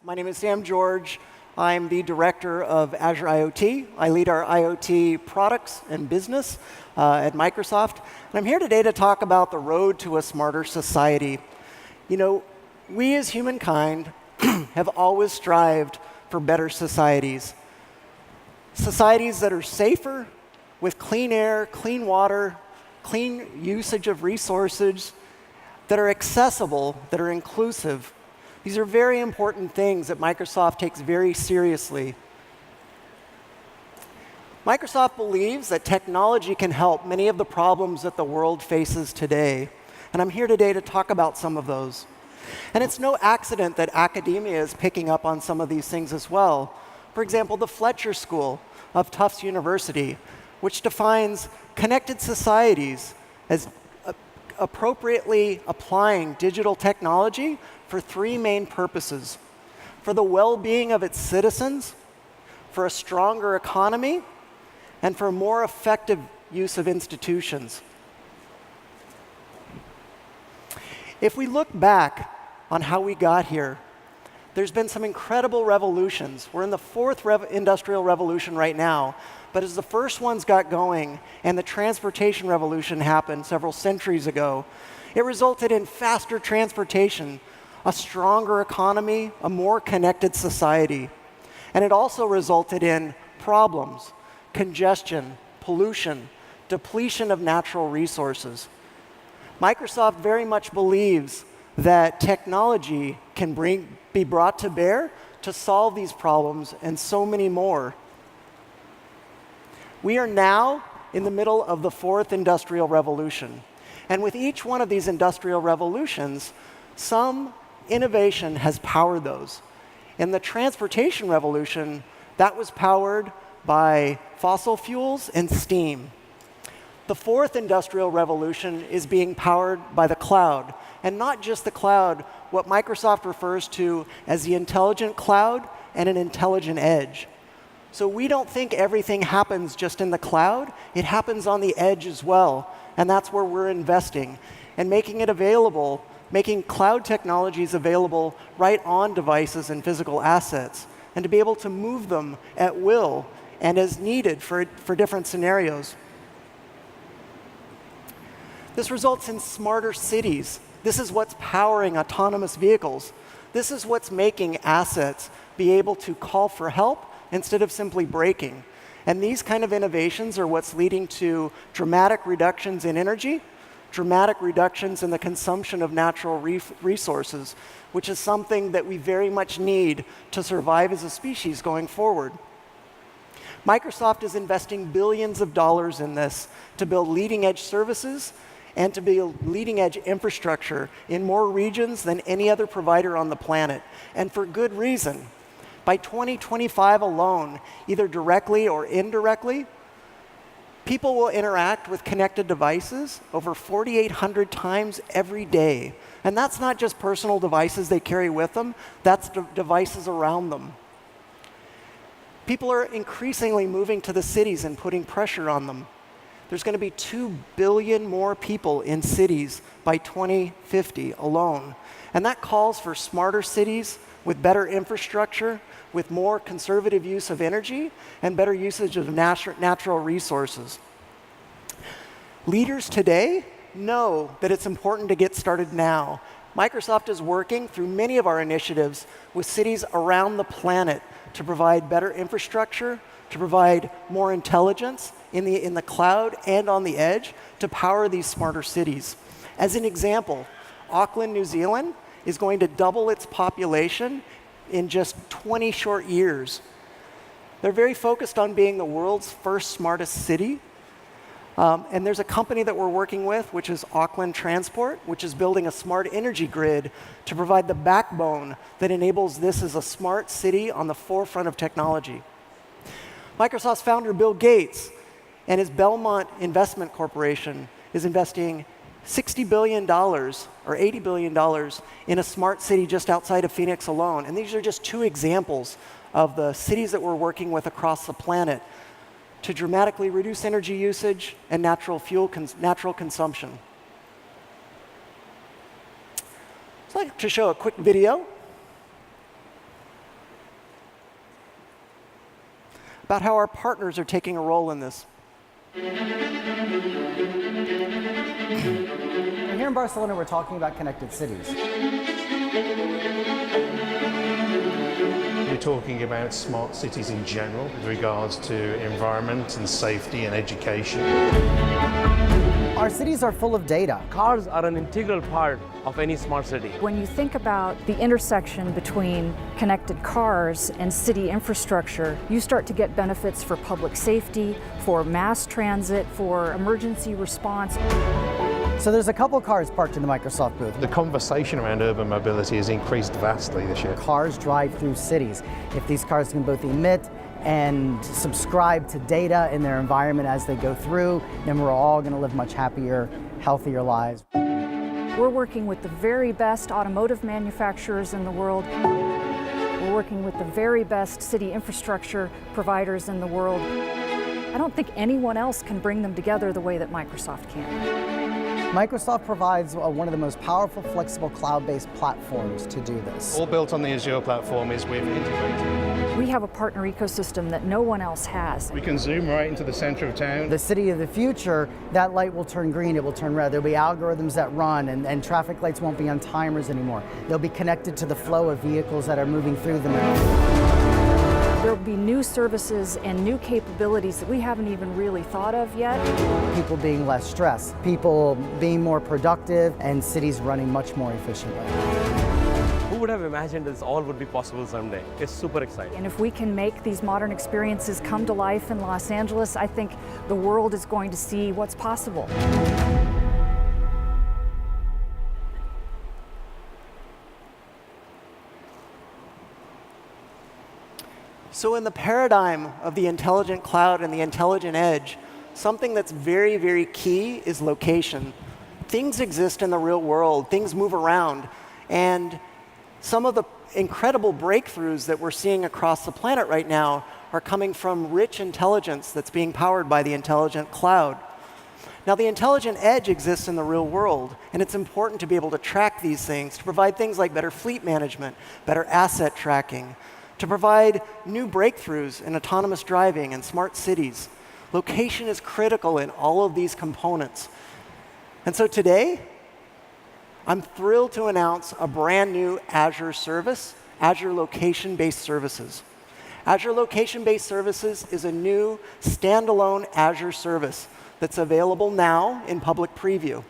My name is Sam George. I'm the director of Azure IoT. I lead our IoT products and business at Microsoft. And I'm here today to talk about the road to a smarter society. You know, we as humankind have always strived for better societies. Societies that are safer, with clean air, clean water, clean usage of resources, that are accessible, that are inclusive. These are very important things that Microsoft takes very seriously. Microsoft believes that technology can help many of the problems that the world faces today. And I'm here today to talk about some of those. And it's no accident that academia is picking up on some of these things as well. For example, the Fletcher School of Tufts University, which defines connected societies as appropriately applying digital technology for three main purposes: for the well-being of its citizens, for a stronger economy, and for a more effective use of institutions. If we look back on how we got here, there's been some incredible revolutions. We're in the fourth industrial revolution right now. But as the first ones got going and the transportation revolution happened several centuries ago, it resulted in faster transportation, a stronger economy, a more connected society. And it also resulted in problems: congestion, pollution, depletion of natural resources. Microsoft very much believes that technology can be brought to bear to solve these problems and so many more. We are now in the middle of the fourth industrial revolution. And with each one of these industrial revolutions, some innovation has powered those. In the transportation revolution, that was powered by fossil fuels and steam. The fourth industrial revolution is being powered by the cloud. And not just the cloud, what Microsoft refers to as the intelligent cloud and an intelligent edge. So we don't think everything happens just in the cloud. It happens on the edge as well. And that's where we're investing and making it available, making cloud technologies available right on devices and physical assets, and to be able to move them at will and as needed for different scenarios. This results in smarter cities. This is what's powering autonomous vehicles. This is what's making assets be able to call for help instead of simply braking. And these kind of innovations are what's leading to dramatic reductions in energy, dramatic reductions in the consumption of natural resources, which is something that we very much need to survive as a species going forward. Microsoft is investing billions of dollars in this to build leading-edge services and to build leading-edge infrastructure in more regions than any other provider on the planet, and for good reason. By 2025 alone, either directly or indirectly, people will interact with connected devices over 4,800 times every day. And that's not just personal devices they carry with them, that's devices around them. People are increasingly moving to the cities and putting pressure on them. There's going to be 2 billion more people in cities by 2050 alone. And that calls for smarter cities with better infrastructure, with more conservative use of energy, and better usage of natural resources. Leaders today know that it's important to get started now. Microsoft is working through many of our initiatives with cities around the planet to provide better infrastructure, to provide more intelligence in the cloud and on the edge to power these smarter cities. As an example, Auckland, New Zealand is going to double its population in just 20 short years. They're very focused on being the world's first smartest city. And there's a company that we're working with, which is Auckland Transport, which is building a smart energy grid to provide the backbone that enables this as a smart city on the forefront of technology. Microsoft's founder, Bill Gates, and his Belmont Investment Corporation is investing $60 billion or $80 billion in a smart city just outside of Phoenix alone. And these are just two examples of the cities that we're working with across the planet to dramatically reduce energy usage and natural consumption. I'd like to show a quick video. about how our partners are taking a role in this. Here in Barcelona, we're talking about connected cities. We're talking about smart cities in general with regards to environment and safety and education. Our cities are full of data. Cars are an integral part of any smart city. When you think about the intersection between connected cars and city infrastructure, you start to get benefits for public safety, for mass transit, for emergency response. So there's a couple cars parked in the Microsoft booth. The conversation around urban mobility has increased vastly this year. Cars drive through cities. If these cars can both emit and subscribe to data in their environment as they go through, then we're all going to live much happier, healthier lives. We're working with the very best automotive manufacturers in the world. We're working with the very best city infrastructure providers in the world. I don't think anyone else can bring them together the way that Microsoft can. Microsoft provides one of the most powerful, flexible, cloud-based platforms to do this. All built on the Azure platform is we've integrated. We have a partner ecosystem that no one else has. We can zoom right into the center of town. The city of the future, that light will turn green, it will turn red. There'll be algorithms that run, and traffic lights won't be on timers anymore. They'll be connected to the flow of vehicles that are moving through them. There will be new services and new capabilities that we haven't even really thought of yet. People being less stressed, people being more productive, and cities running much more efficiently. Who would have imagined this all would be possible someday? It's super exciting. And if we can make these modern experiences come to life in Los Angeles, I think the world is going to see what's possible. So in the paradigm of the intelligent cloud and the intelligent edge, something that's very, very key is location. Things exist in the real world. Things move around. And some of the incredible breakthroughs that we're seeing across the planet right now are coming from rich intelligence that's being powered by the intelligent cloud. Now, the intelligent edge exists in the real world, and it's important to be able to track these things, to provide things like better fleet management, better asset tracking, to provide new breakthroughs in autonomous driving and smart cities. Location is critical in all of these components. And so today, I'm thrilled to announce a brand new Azure service, Azure Location-Based Services. Azure Location-Based Services is a new standalone Azure service that's available now in public preview.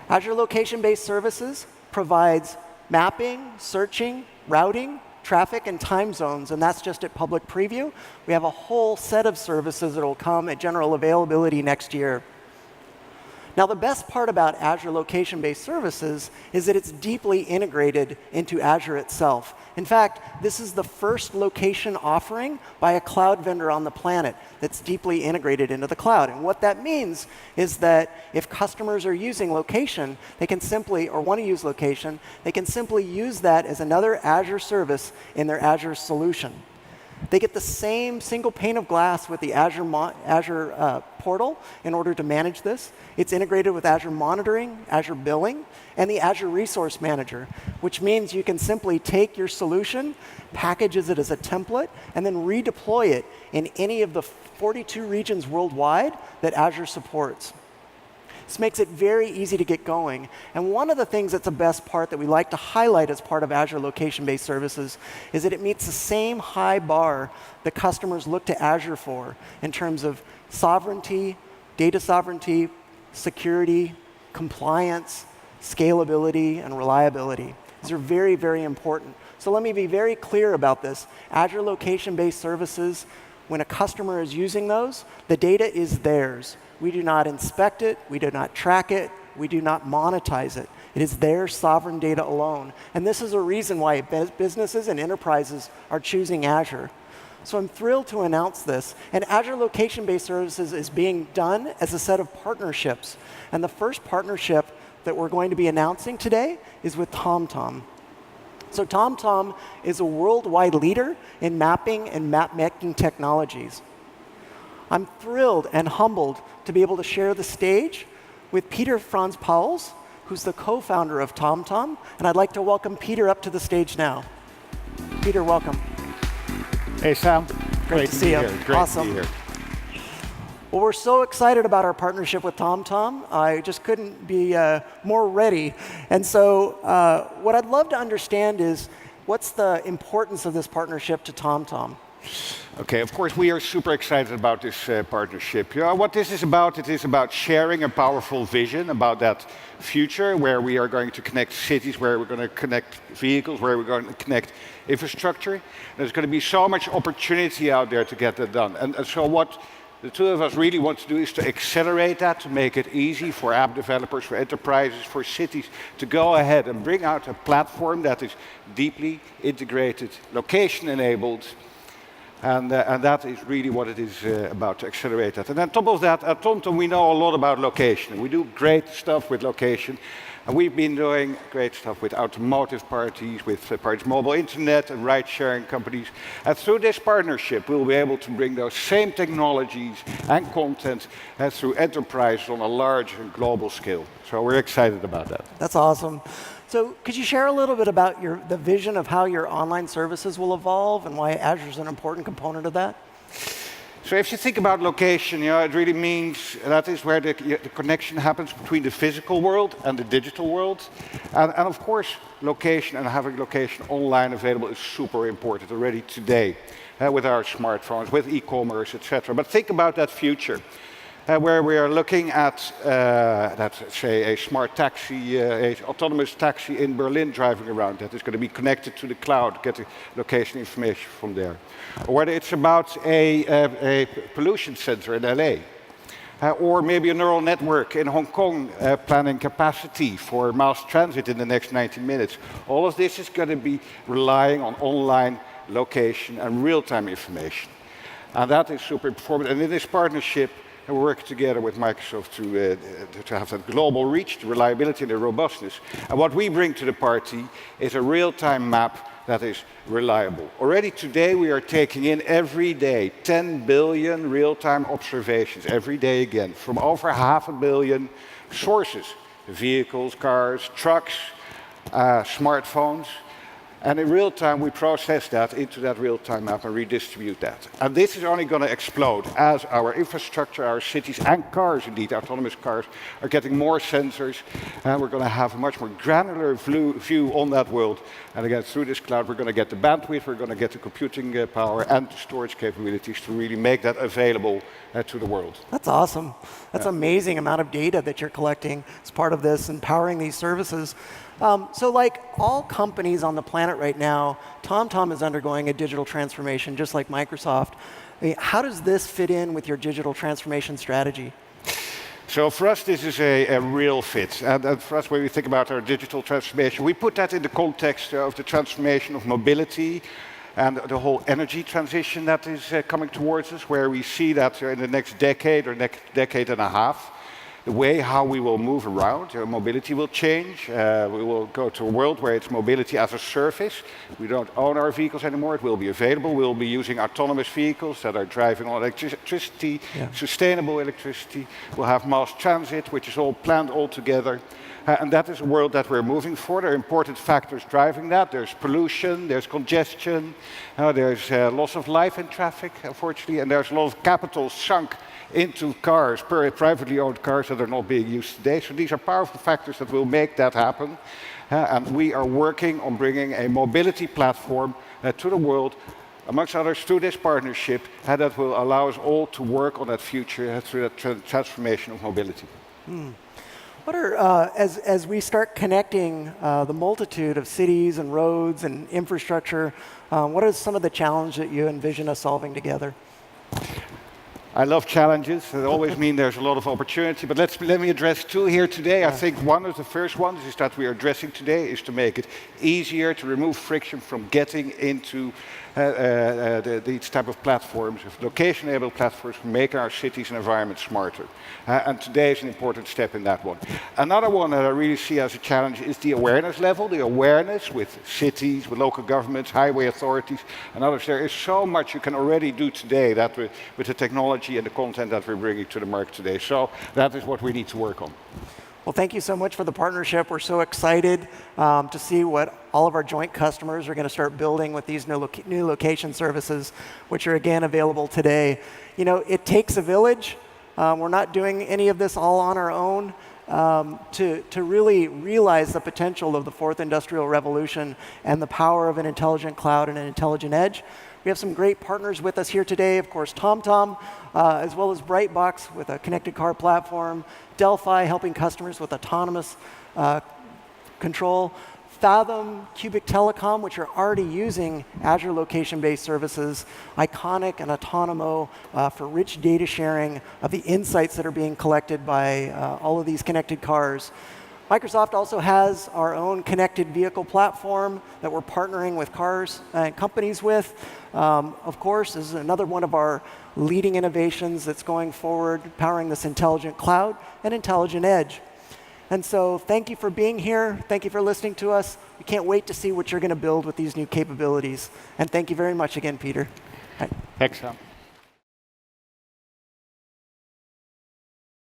Azure Location-Based Services provides mapping, searching, routing, traffic, and time zones, and that's just at public preview. We have a whole set of services that will come at general availability next year. Now, the best part about Azure Location-Based Services is that it's deeply integrated into Azure itself. In fact, this is the first location offering by a cloud vendor on the planet that's deeply integrated into the cloud. And what that means is that if customers are using location, they can simply, or want to use location, they can simply use that as another Azure service in their Azure solution. They get the same single pane of glass with the Azure portal in order to manage this. It's integrated with Azure Monitoring, Azure Billing, and the Azure Resource Manager, which means you can simply take your solution, packages it as a template, and then redeploy it in any of the 42 regions worldwide that Azure supports. This makes it very easy to get going. And one of the things that's the best part that we like to highlight as part of Azure Location-Based Services is that it meets the same high bar that customers look to Azure for in terms of sovereignty, data sovereignty, security, compliance, scalability, and reliability. These are very, very important. So let me be very clear about this. Azure Location-Based Services, when a customer is using those, the data is theirs. We do not inspect it, we do not track it, we do not monetize it. It is their sovereign data alone. And this is a reason why businesses and enterprises are choosing Azure. So I'm thrilled to announce this. And Azure Location-Based Services is being done as a set of partnerships. And the first partnership that we're going to be announcing today is with TomTom. So TomTom is a worldwide leader in mapping and map-making technologies. I'm thrilled and humbled to be able to share the stage with Peter Franz Pauls, who's the co-founder of TomTom, and I'd like to welcome Peter up to the stage now. Peter, welcome. Hey, Sam. Great to see you. Great Awesome. to be here. Well, we're so excited about our partnership with TomTom. I just couldn't be more ready. And so what I'd love to understand is, what's the importance of this partnership to TomTom? Okay, of course, we are super excited about this partnership. You know, what this is about, it is about sharing a powerful vision about that future where we are going to connect cities, where we're going to connect vehicles, where we're going to connect infrastructure. There's going to be so much opportunity out there to get that done. And so what the two of us really want to do is to accelerate that, to make it easy for app developers, for enterprises, for cities to go ahead and bring out a platform that is deeply integrated, location-enabled, and that is really what it is about, to accelerate that. And on top of that, at TomTom, we know a lot about location. We do great stuff with location. And we've been doing great stuff with automotive parties, with parties mobile internet and ride-sharing companies. And through this partnership, we'll be able to bring those same technologies and content through enterprises on a large and global scale. So we're excited about that. That's awesome. So could you share a little bit about the vision of how your online services will evolve and why Azure is an important component of that? So if you think about location, you know, it really means that is where the connection happens between the physical world and the digital world. And of course, location and having location online available is super important already today with our smartphones, with e-commerce, etc. But think about that future. Where we are looking at, let's say, a smart taxi, an autonomous taxi in Berlin driving around that is going to be connected to the cloud, get the location information from there. Or whether it's about a pollution center in LA, or maybe a neural network in Hong Kong planning capacity for mass transit in the next 90 minutes. All of this is going to be relying on online location and real-time information. And that is super important. And in this partnership, and we work together with Microsoft to have that global reach, the reliability and the robustness. And what we bring to the party is a real-time map that is reliable. Already today we are taking in every day 10 billion real-time observations, every day again, from over 500 million sources, vehicles, cars, trucks, smartphones. And in real time, we process that into that real-time map and redistribute that. And this is only going to explode as our infrastructure, our cities, and cars, indeed, autonomous cars, are getting more sensors. And we're going to have a much more granular view on that world. And again, through this cloud, we're going to get the bandwidth, we're going to get the computing power and the storage capabilities to really make that available to the world. That's awesome. That's an amazing amount of data that you're collecting as part of this and powering these services. So like all companies on the planet right now, TomTom is undergoing a digital transformation, just like Microsoft. I mean, how does this fit in with your digital transformation strategy? So for us, this is a real fit. And for us, when we think about our digital transformation, we put that in the context of the transformation of mobility and the whole energy transition that is coming towards us, where we see that in the next decade or next decade and a half, the way how we will move around, mobility will change. We will go to a world where it's mobility as a service. We don't own our vehicles anymore. It will be available. We'll be using autonomous vehicles that are driving on electricity, sustainable electricity. We'll have mass transit, which is all planned all together. And that is a world that we're moving for. There are important factors driving that. There's pollution, there's congestion, there's loss of life in traffic, unfortunately, and there's a lot of capital sunk into cars, privately owned cars that are not being used today. So these are powerful factors that will make that happen. And we are working on bringing a mobility platform to the world, amongst others, through this partnership, that will allow us all to work on that future through that transformation of mobility. What are, as we start connecting the multitude of cities and roads and infrastructure, what are some of the challenges that you envision us solving together? I love challenges. They always mean there's a lot of opportunity. But let me address two here today. I think one of the first ones is that we are addressing today is to make it easier to remove friction from getting into these type of platforms, location-enabled platforms, make our cities and environments smarter. And today is an important step in that one. Another one that I really see as a challenge is the awareness level, the awareness with cities, with local governments, highway authorities, and others. There is so much you can already do today that with the technology and the content that we're bringing to the market today. So that is what we need to work on. Well, thank you so much for the partnership. We're so excited to see what all of our joint customers are going to start building with these new location services, which are, again, available today. You know, it takes a village. We're not doing any of this all on our own. To really realize the potential of the fourth industrial revolution and the power of an intelligent cloud and an intelligent edge. We have some great partners with us here today. Of course, TomTom, as well as Brightbox with a connected car platform, Delphi helping customers with autonomous control, Fathom, Cubic Telecom, which are already using Azure location-based services, Iconic and Autonomo for rich data sharing of the insights that are being collected by all of these connected cars. Microsoft also has our own connected vehicle platform that we're partnering with cars and companies with. Of course, this is another one of our leading innovations that's going forward, powering this intelligent cloud and intelligent edge. And so thank you for being here. Thank you for listening to us. We can't wait to see what you're going to build with these new capabilities. And thank you very much again, Peter. Thanks, Sam.